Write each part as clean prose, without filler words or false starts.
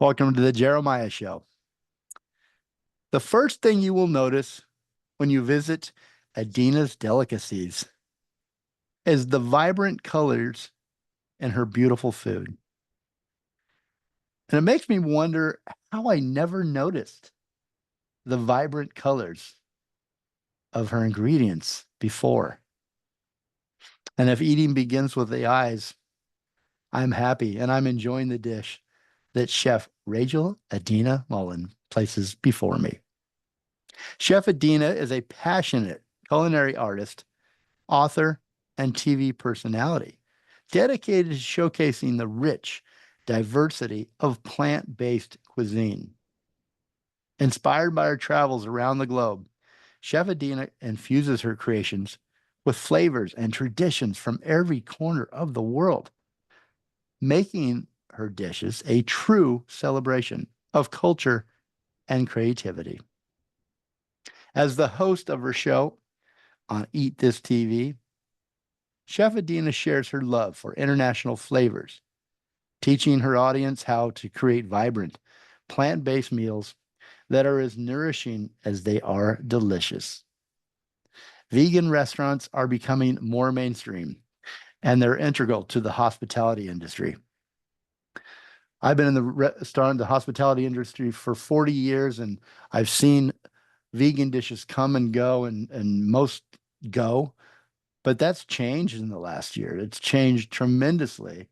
Welcome to the Jeremiah Show. The first thing you will notice when you visit Adina's Delicacies is the vibrant colors in her beautiful food. And it makes me wonder how I never noticed the vibrant colors of her ingredients before. And if eating begins with the eyes, I'm happy and I'm enjoying the dish that Chef Rachel Adina Mullen places before me. Chef Adina is a passionate culinary artist, author, and TV personality, dedicated to showcasing the rich diversity of plant-based cuisine. Inspired by her travels around the globe, Chef Adina infuses her creations with flavors and traditions from every corner of the world, making her dishes a true celebration of culture and creativity. As the host of her show on Eat This TV, Chef Adina shares her love for international flavors, teaching her audience how to create vibrant, plant-based meals that are as nourishing as they are delicious. Vegan restaurants are becoming more mainstream, and they're integral to the hospitality industry. I've been in the hospitality industry for 40 years, and I've seen vegan dishes come and go, and most go, but that's changed in the last year. It's changed tremendously.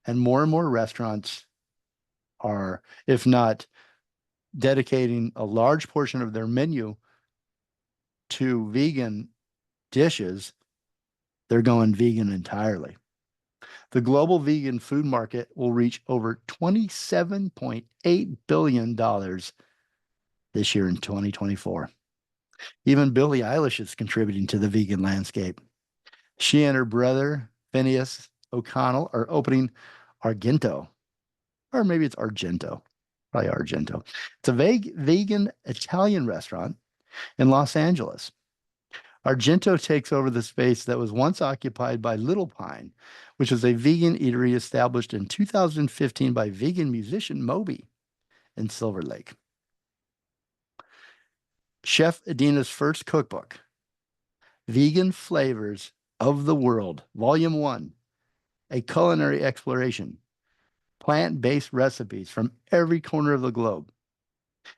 And more restaurants are, if not dedicating a large portion of their menu to vegan dishes, they're going vegan entirely. The global vegan food market will reach over $27.8 billion this year in 2024. Even Billie Eilish is contributing to the vegan landscape. She and her brother, Phineas O'Connell, are opening Argento, or maybe it's Argento, probably Argento. It's a vegan Italian restaurant in Los Angeles. Argento takes over the space that was once occupied by Little Pine, which was a vegan eatery established in 2015 by vegan musician Moby in Silver Lake. Chef Adina's first cookbook, Vegan Flavors of the World, Volume 1, a culinary exploration, plant-based recipes from every corner of the globe,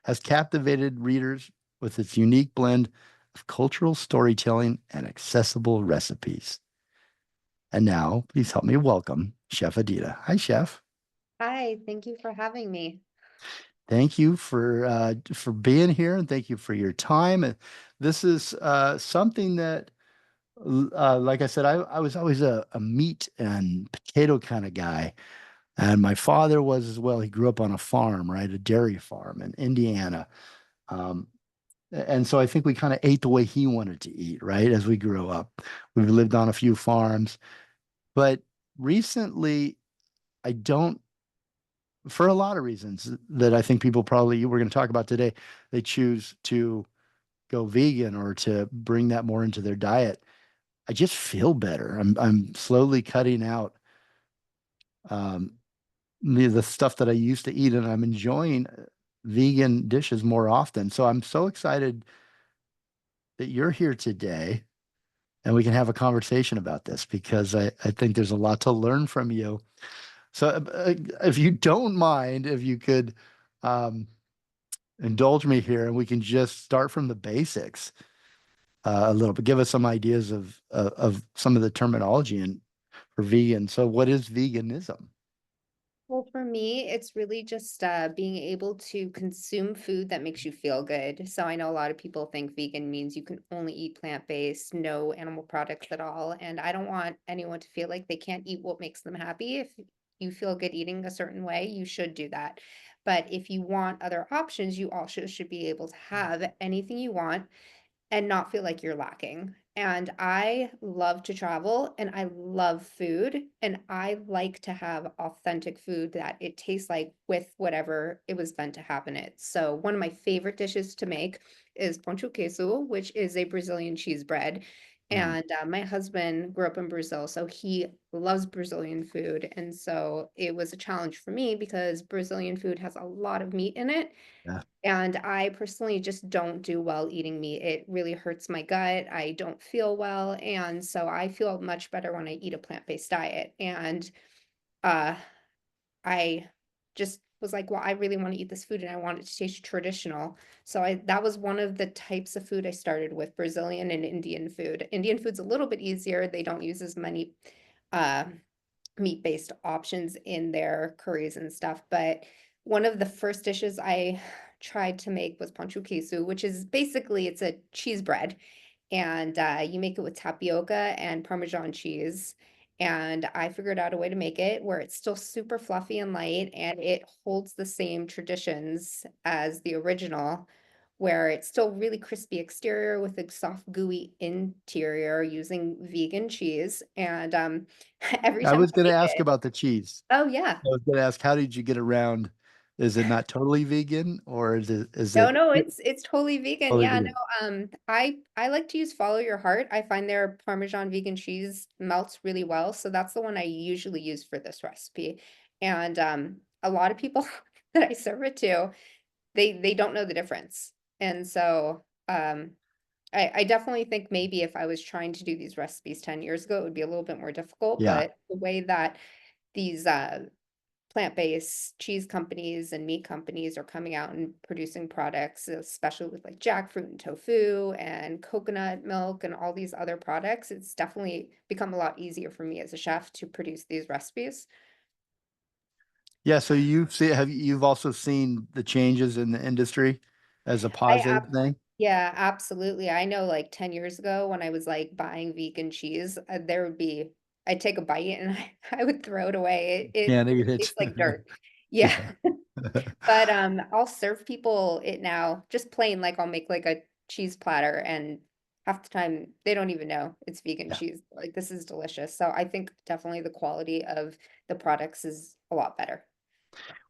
has captivated readers with its unique blend of cultural storytelling and accessible recipes. And now, please help me welcome Chef Adina. Hi, Chef. Hi, thank you for having me. Thank you for being here, and thank you for your time. And this is something that, like I said, I was always a meat and potato kind of guy, and my father was as well. He grew up on a farm, right, a dairy farm in Indiana. Um, and so I think we kind of ate the way he wanted to eat, right, as we grew up. We've lived on a few farms, but recently I don't, for a lot of reasons that I think people probably we're going to talk about today, they choose to go vegan or to bring that more into their diet. I just feel better. I'm slowly cutting out um, the stuff that I used to eat, and I'm enjoying vegan dishes more often. So I'm so excited that you're here today and we can have a conversation about this because I think there's a lot to learn from you. So if you don't mind, if you could um, indulge me here and we can just start from the basics a little bit, give us some ideas of some of the terminology and for vegan. So what is veganism? Well, for me, it's really just being able to consume food that makes you feel good. So I know a lot of people think vegan means you can only eat plant-based, no animal products at all. And I don't want anyone to feel like they can't eat what makes them happy. If you feel good eating a certain way, you should do that. But if you want other options, you also should be able to have anything you want and not feel like you're lacking. And I love to travel and I love food and I like to have authentic food that it tastes like with whatever it was meant to have in it. So one of my favorite dishes to make is poncho queso, which is a Brazilian cheese bread. Mm. And my husband grew up in Brazil, so he loves Brazilian food. And so it was a challenge for me because Brazilian food has a lot of meat in it. Yeah. And I personally just don't do well eating meat. It really hurts my gut. I don't feel well. And so I feel much better when I eat a plant-based diet. And uh, I just was like, well, I really want to eat this food and I want it to taste traditional. So I that was one of the types of food I started with, Brazilian and Indian food. Indian food's a little bit easier. They don't use as many uh, meat-based options in their curries and stuff. But one of the first dishes I tried to make was pancho queso, which is basically it's a cheese bread and you make it with tapioca and Parmesan cheese. And I figured out a way to make it where it's still super fluffy and light, and it holds the same traditions as the original, where it's still really crispy exterior with a soft, gooey interior using vegan cheese. And every I time was I going to make ask it, about the cheese. oh yeah, I was going to ask, how did you get around? Is it not totally vegan, or is no, it no, it's totally vegan. totally Yeah, no, vegan? I like to use Follow Your Heart. I find their Parmesan vegan cheese melts really well, so that's the one I usually use for this recipe. And a lot of people that I serve it to, they don't know the difference. And so I definitely think maybe if I was trying to do these recipes 10 years ago, it would be a little bit more difficult, Yeah. but the way that these plant-based cheese companies and meat companies are coming out and producing products, especially with like jackfruit and tofu and coconut milk and all these other products. It's definitely become a lot easier for me as a chef to produce these recipes. Yeah. So you've also seen the changes in the industry as a I positive thing? Yeah, absolutely. I know like 10 years ago when I was like buying vegan cheese, there would be I'd take a bite and I would throw it away. It Can't eat it. tastes like dirt. Yeah. Yeah. But I'll serve people it now just plain, like I'll make like a cheese platter and half the time they don't even know it's vegan Yeah. cheese. Like this is delicious. So I think definitely the quality of the products is a lot better.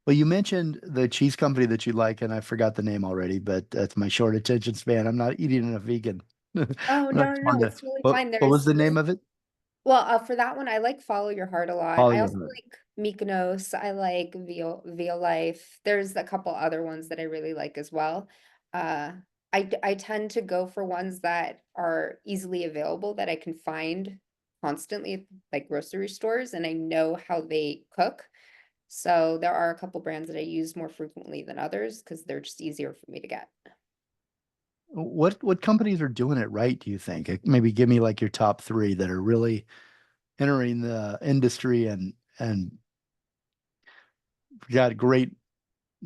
Well, you mentioned the cheese company that you like, and I forgot the name already, but that's my short attention span. I'm not eating enough vegan. I'm Oh, not no, no, fond no, of. it's really What fine. what was the name of it? Well, for that one, I like Follow Your Heart a lot. Follow I Your also Heart. like Mykonos. I like Veal Life. There's a couple other ones that I really like as well. Uh, I tend to go for ones that are easily available that I can find constantly at like grocery stores and I know how they cook. So there are a couple brands that I use more frequently than others because they're just easier for me to get. What companies are doing it right, do you think? Maybe give me like your top three that are really entering the industry and got great,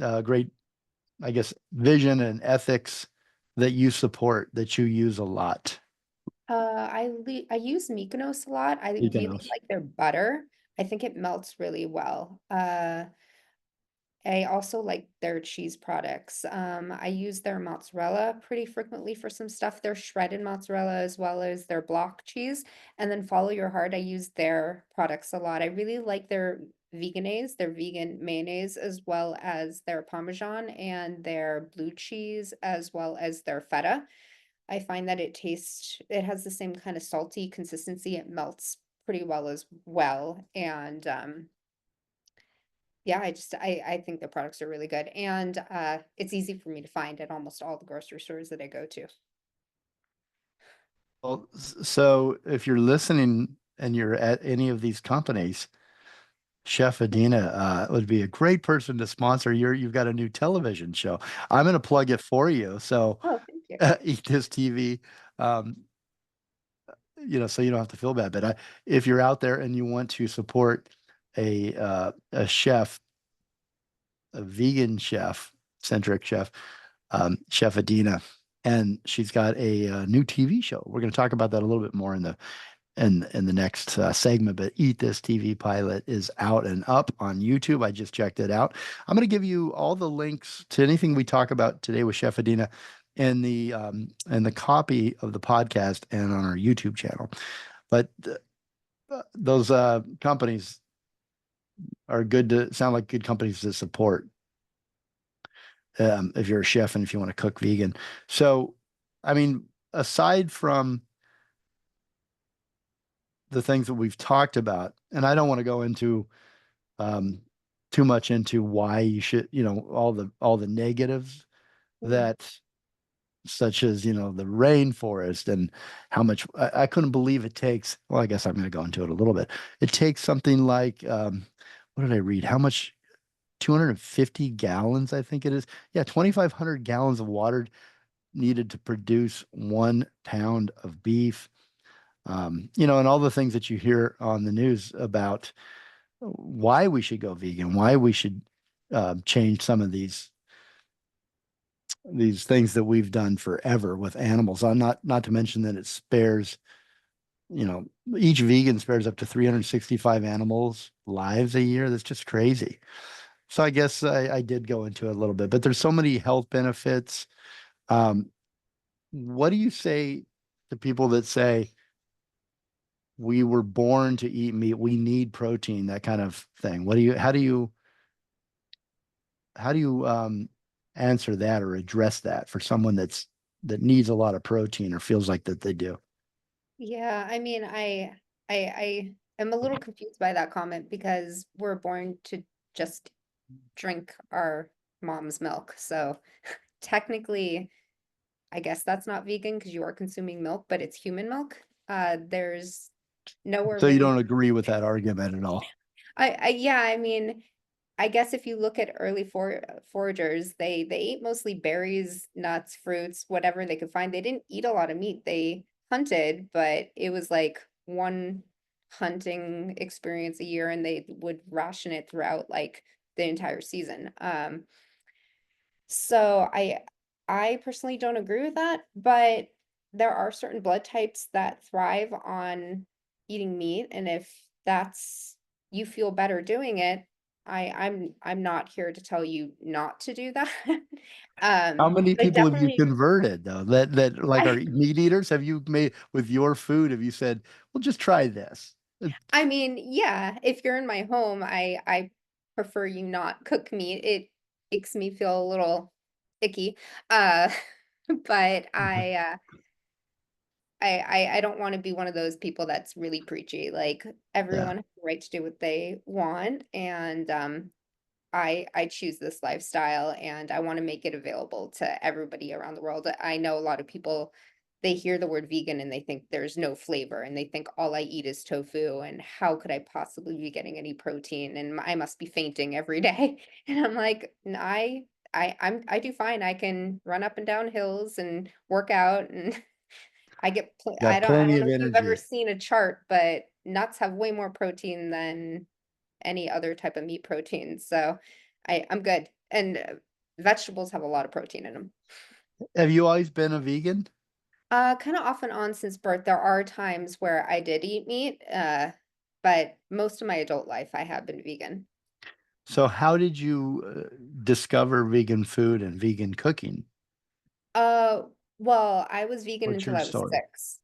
I guess, vision and ethics that you support, that you use a lot. I use Mykonos a lot. I really Econos. like their butter. I think it melts really well. I also like their cheese products. I use their mozzarella pretty frequently for some stuff. Their shredded mozzarella as well as their block cheese. And then Follow Your Heart, I use their products a lot. I really like their veganese, their vegan mayonnaise, as well as their Parmesan and their blue cheese, as well as their feta. I find that it has the same kind of salty consistency. It melts pretty well as well. And yeah, I think the products are really good. And it's easy for me to find at almost all the grocery stores that I go to. Well, so if you're listening and you're at any of these companies, Chef Adina would be a great person to sponsor. You've got a new television show. I'm going to plug it for you. So, Oh, thank you. Eat This TV, um, so you don't have to feel bad. But if you're out there and you want to support a chef, a vegan chef, centric chef, Chef Adina, and she's got a new TV show. We're going to talk about that a little bit more in the next segment. But Eat This TV pilot is out and up on YouTube. I just checked it out. I'm going to give you all the links to anything we talk about today with Chef Adina in the copy of the podcast and on our YouTube channel. But those companies are good to sound like good companies to support if you're a chef and if you want to cook vegan. So, I mean, aside from the things that we've talked about, and I don't want to go into um, too much into why you should, all the negatives Mhm. that, such as, the rainforest and how much I couldn't believe it takes. Well, I guess I'm going to go into it a little bit. It takes something like, what did I read? How much? 250 gallons, I think it is. Yeah, 2,500 gallons of water needed to produce 1 pound of beef. And all the things that you hear on the news about why we should go vegan, why we should change some of these things that we've done forever with animals. Not to mention that it spares, you know, each vegan spares up to 365 animals lives a year. That's just crazy. So I guess I did go into it a little bit, but there's so many health benefits. Um, what do you say to people that say we were born to eat meat, we need protein, that kind of thing? How do you answer that or address that for someone that needs a lot of protein or feels like that they do? Yeah, I mean, I am a little confused by that comment because we're born to just drink our mom's milk. So technically, I guess that's not vegan because you are consuming milk, but it's human milk. There's nowhere So you really. don't agree with that argument at all? Yeah, I mean, I guess if you look at early foragers, they ate mostly berries, nuts, fruits, whatever they could find. They didn't eat a lot of meat. They hunted, but it was like one hunting experience a year, and they would ration it throughout like the entire season. So I personally don't agree with that, but there are certain blood types that thrive on eating meat, and if that's you feel better doing it, I'm not here to tell you not to do that. How many But people have you definitely converted though that like are I meat eaters? Have you made with your food? Have you said, well, just try this? I mean, yeah, if you're in my home, I prefer you not cook meat. It makes me feel a little icky. Uh but I don't wanna be one of those people that's really preachy, like, Yeah. everyone has the right to do what they want, and, I choose this lifestyle, and I wanna make it available to everybody around the world. I know a lot of people, they hear the word vegan and they think there's no flavor, and they think all I eat is tofu, and how could I possibly be getting any protein, and I must be fainting every day, and I'm like, "N I do fine, I can run up and down hills and work out, and I get pl Got I plenty don't of know if you've ever energy. seen a chart, but nuts have way more protein than any other type of meat protein, so I'm good, and, vegetables have a lot of protein in them. Have you always been a vegan? Kinda off and on since birth. There are times where I did eat meat, but most of my adult life, I have been vegan. So how did you discover vegan food and vegan cooking? Uh, well, I was vegan What's until your I was story? 6.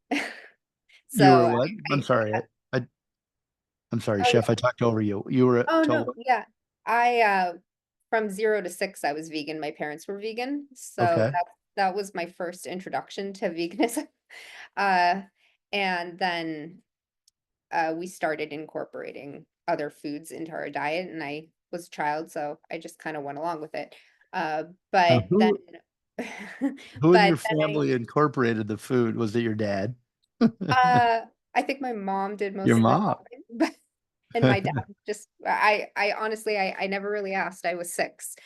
You were So what? I'm I sorry. I'm sorry, oh, chef. I talked over you. You were oh, told no, what? yeah. From 0 to 6, I was vegan, my parents were vegan, so Okay. that was my first introduction to veganism. Uh, and then, we started incorporating other foods into our diet, and I was a child, so I just kinda went along with it. Now, But then who in your but then family incorporated the food? Was it your dad? I think my mom did Your most of the mom. talking, but and my dad just I honestly I never really asked, I was 6.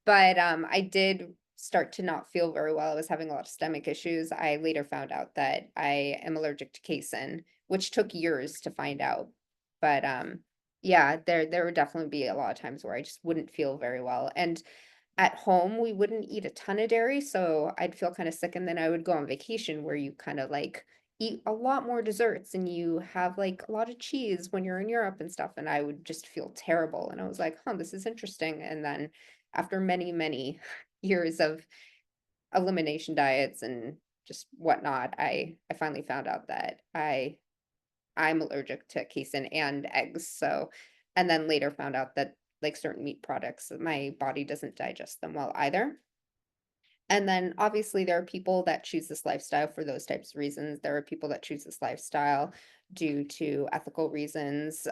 But, I did start to not feel very well, I was having a lot of stomach issues. I later found out that I am allergic to casein, which took years to find out. But, yeah, there would definitely be a lot of times where I just wouldn't feel very well, and at home, we wouldn't eat a ton of dairy, so I'd feel kinda sick, and then I would go on vacation where you kinda, like, eat a lot more desserts, and you have, like, a lot of cheese when you're in Europe and stuff, and I would just feel terrible, and I was like, "Huh, this is interesting," and then after many, many years of elimination diets and just whatnot, I finally found out that I'm allergic to casein and eggs, so and then later found out that, like, certain meat products, my body doesn't digest them well either. And then obviously there are people that choose this lifestyle for those types of reasons. There are people that choose this lifestyle due to ethical reasons.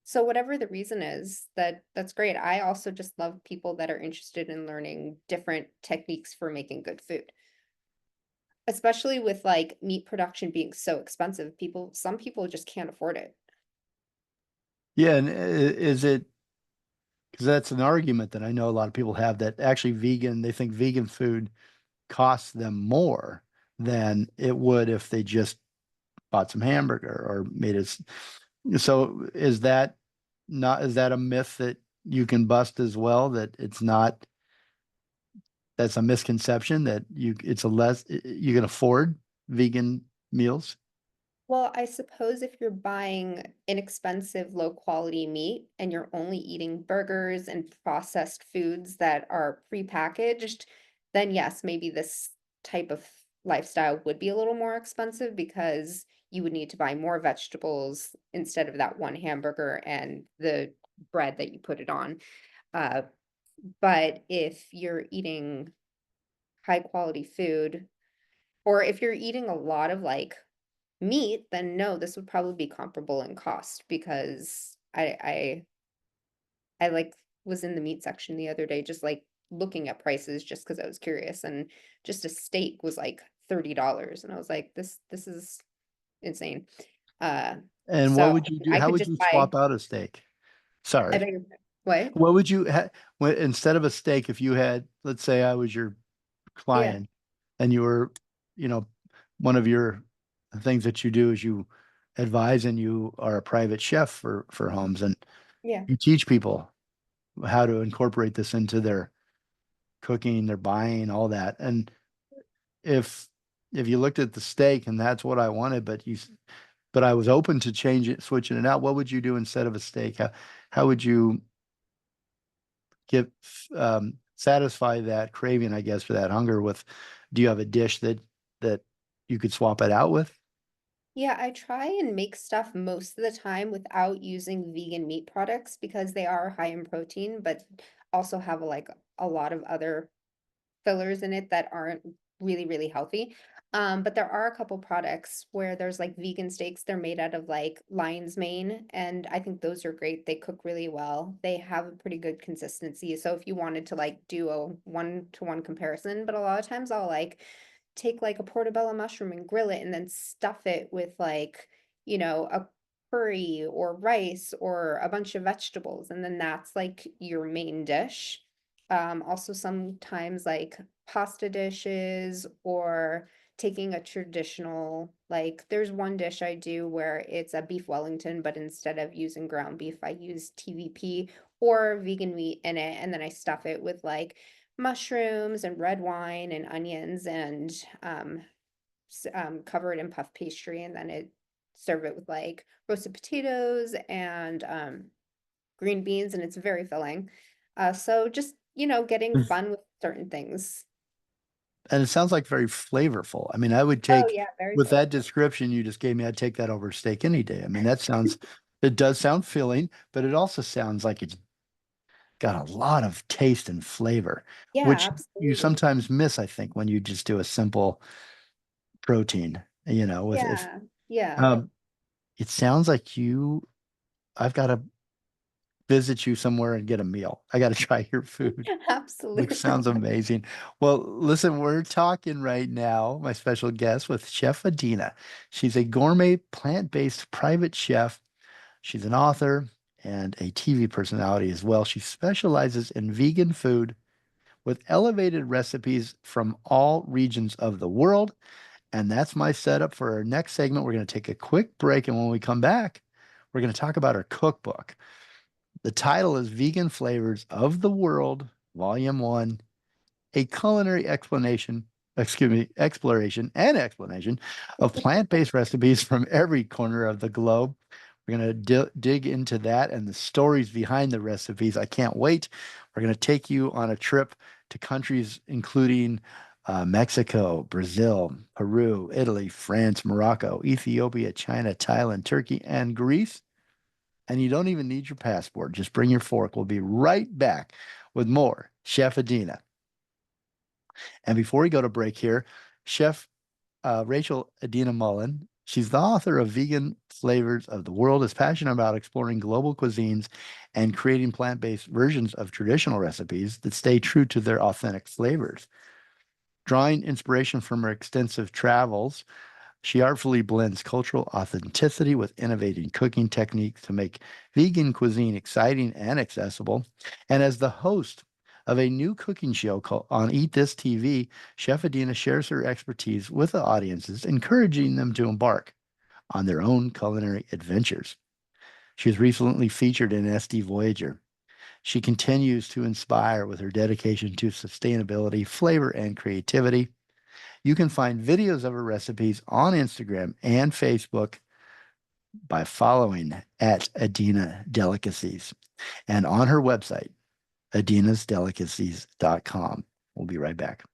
So whatever the reason is, that's great. I also just love people that are interested in learning different techniques for making good food. Especially with like meat production being so expensive, some people just can't afford it. Yeah, and is it because that's an argument that I know a lot of people have that actually they think vegan food costs them more than it would if they just bought some hamburger or made it. So is that a myth that you can bust as well? That it's not, that's a misconception that it's a less, you can afford vegan meals. Well, I suppose if you're buying inexpensive, low quality meat and you're only eating burgers and processed foods that are prepackaged, then yes, maybe this type of lifestyle would be a little more expensive because you would need to buy more vegetables instead of that one hamburger and the bread that you put it on. Uh, but if you're eating high quality food, or if you're eating a lot of like meat, then no, this would probably be comparable in cost because I like was in the meat section the other day just like looking at prices just because I was curious and just a steak was like $30 and I was like this is insane. Uh And so what would you do? I How could would just you buy swap out a steak? I Sorry. beg your what? What would you instead of a steak, if you had, let's say I was your Yeah. client and you were, you know, one of your things that you do is you advise and you are a private chef for homes and Yeah. you teach people how to incorporate this into their cooking, their buying, all that. And if if you looked at the steak and that's what I wanted, but I was open to change it, switching it out, what would you do instead of a steak? How would you get satisfy that craving, I guess, for that hunger with, do you have a dish that you could swap it out with? Yeah, I try and make stuff most of the time without using vegan meat products because they are high in protein, but also have like a lot of other fillers in it that aren't really, really healthy. But there are a couple products where there's like vegan steaks. They're made out of like lion's mane, and I think those are great. They cook really well. They have a pretty good consistency. So if you wanted to like do a one-to-one comparison, but a lot of times I'll like take like a portobello mushroom and grill it and then stuff it with like, a curry or rice or a bunch of vegetables, and then that's like your main dish. Also sometimes like pasta dishes or taking a traditional, like there's one dish I do where it's a beef Wellington, but instead of using ground beef, I use TVP or vegan meat in it, and then I stuff it with like mushrooms and red wine and onions and cover it in puff pastry, and then serve it with like roasted potatoes and green beans, and it's very filling. So just, getting fun with certain things. And it sounds like very flavorful. I mean, I would Oh take, yeah, very with that flavorful. description you just gave me, I'd take that over steak any day. I mean, it does sound filling, but it also sounds like it's got a lot of taste and flavor, Yeah, which you absolutely. sometimes miss, I think, when you just do a simple protein, with if, Yeah, yeah, um, it sounds like I've got to visit you somewhere and get a meal. I got to try your food. Like, absolutely. sounds amazing. Well, listen, we're talking right now, my special guest with Chef Adina. She's a gourmet plant-based private chef. She's an author and a TV personality as well. She specializes in vegan food with elevated recipes from all regions of the world. And that's my setup for our next segment. We're going to take a quick break. And when we come back, we're going to talk about her cookbook. The title is Vegan Flavors of the World, Volume 1, a culinary exploration and explanation of plant-based recipes from every corner of the globe. We're going to dig into that and the stories behind the recipes. I can't wait. We're going to take you on a trip to countries including Mexico, Brazil, Peru, Italy, France, Morocco, Ethiopia, China, Thailand, Turkey, and Greece. And you don't even need your passport. Just bring your fork. We'll be right back with more Chef Adina. And before we go to break here, Chef Rachel Adina Mullen, she's the author of Vegan Flavors of the World, is passionate about exploring global cuisines and creating plant-based versions of traditional recipes that stay true to their authentic flavors. Drawing inspiration from her extensive travels, she artfully blends cultural authenticity with innovating cooking techniques to make vegan cuisine exciting and accessible. And as the host of a new cooking show called on Eat This TV, Chef Adina shares her expertise with the audiences, encouraging them to embark on their own culinary adventures. She was recently featured in SD Voyager. She continues to inspire with her dedication to sustainability, flavor, and creativity. You can find videos of her recipes on Instagram and Facebook by following at Adina Delicacies and on her website, adinasdelicacies.com. We'll be right back.